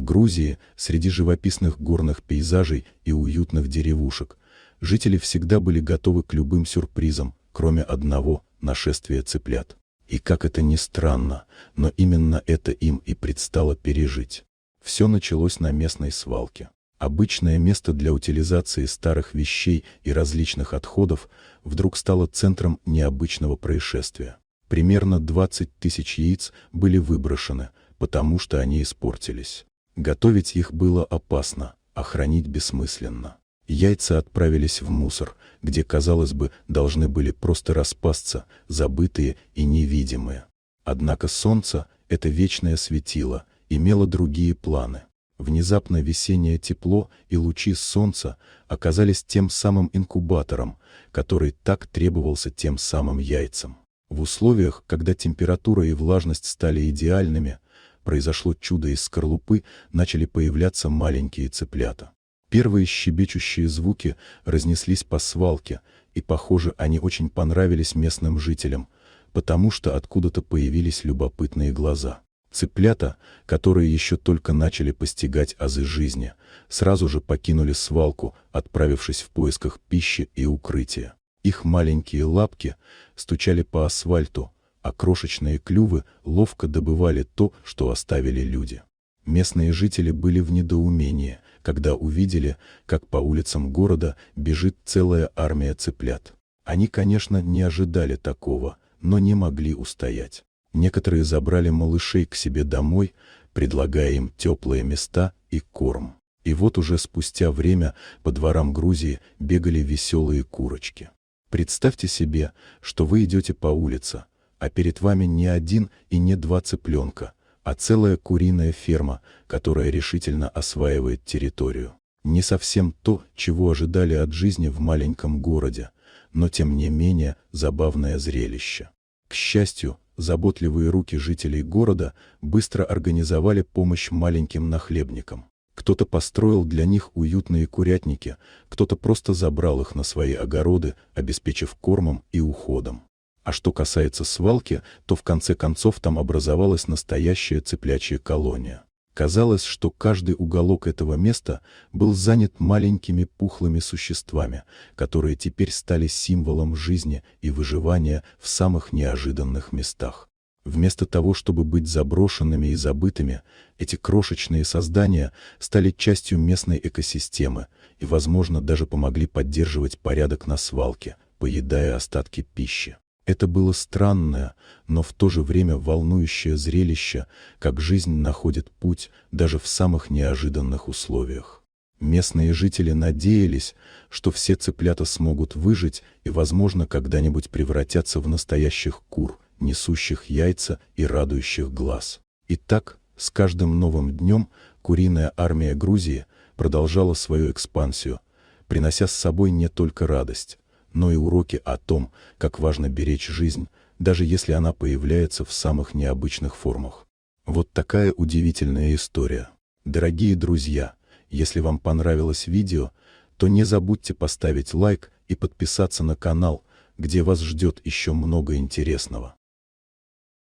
В Грузии, среди живописных горных пейзажей и уютных деревушек, жители всегда были готовы к любым сюрпризам, кроме одного – нашествия цыплят. И как это ни странно, но именно это им и предстало пережить. Все началось на местной свалке. Обычное место для утилизации старых вещей и различных отходов вдруг стало центром необычного происшествия. Примерно 20 тысяч яиц были выброшены, потому что они испортились. Готовить их было опасно, а хранить бессмысленно. Яйца отправились в мусор, где, казалось бы, должны были просто распасться, забытые и невидимые. Однако солнце, это вечное светило, имело другие планы. Внезапно весеннее тепло и лучи солнца оказались тем самым инкубатором, который так требовался тем самым яйцам. В условиях, когда температура и влажность стали идеальными, произошло чудо: из скорлупы начали появляться маленькие цыплята. Первые щебечущие звуки разнеслись по свалке, и, похоже, они очень понравились местным жителям, потому что откуда-то появились любопытные глаза. Цыплята, которые еще только начали постигать азы жизни, сразу же покинули свалку, отправившись в поисках пищи и укрытия. Их маленькие лапки стучали по асфальту, а крошечные клювы ловко добывали то, что оставили люди. Местные жители были в недоумении, когда увидели, как по улицам города бежит целая армия цыплят. Они, конечно, не ожидали такого, но не могли устоять. Некоторые забрали малышей к себе домой, предлагая им теплые места и корм. И вот уже спустя время по дворам Грузии бегали веселые курочки. Представьте себе, что вы идете по улице, а перед вами не один и не два цыпленка, а целая куриная ферма, которая решительно осваивает территорию. Не совсем то, чего ожидали от жизни в маленьком городе, но тем не менее забавное зрелище. К счастью, заботливые руки жителей города быстро организовали помощь маленьким нахлебникам. Кто-то построил для них уютные курятники, кто-то просто забрал их на свои огороды, обеспечив кормом и уходом. А что касается свалки, то в конце концов там образовалась настоящая цыплячья колония. Казалось, что каждый уголок этого места был занят маленькими пухлыми существами, которые теперь стали символом жизни и выживания в самых неожиданных местах. Вместо того, чтобы быть заброшенными и забытыми, эти крошечные создания стали частью местной экосистемы и, возможно, даже помогли поддерживать порядок на свалке, поедая остатки пищи. Это было странное, но в то же время волнующее зрелище, как жизнь находит путь даже в самых неожиданных условиях. Местные жители надеялись, что все цыплята смогут выжить и, возможно, когда-нибудь превратятся в настоящих кур, несущих яйца и радующих глаз. И так, с каждым новым днем куриная армия Грузии продолжала свою экспансию, принося с собой не только радость, но и уроки о том, как важно беречь жизнь, даже если она появляется в самых необычных формах. Вот такая удивительная история. Дорогие друзья, если вам понравилось видео, то не забудьте поставить лайк и подписаться на канал, где вас ждет еще много интересного.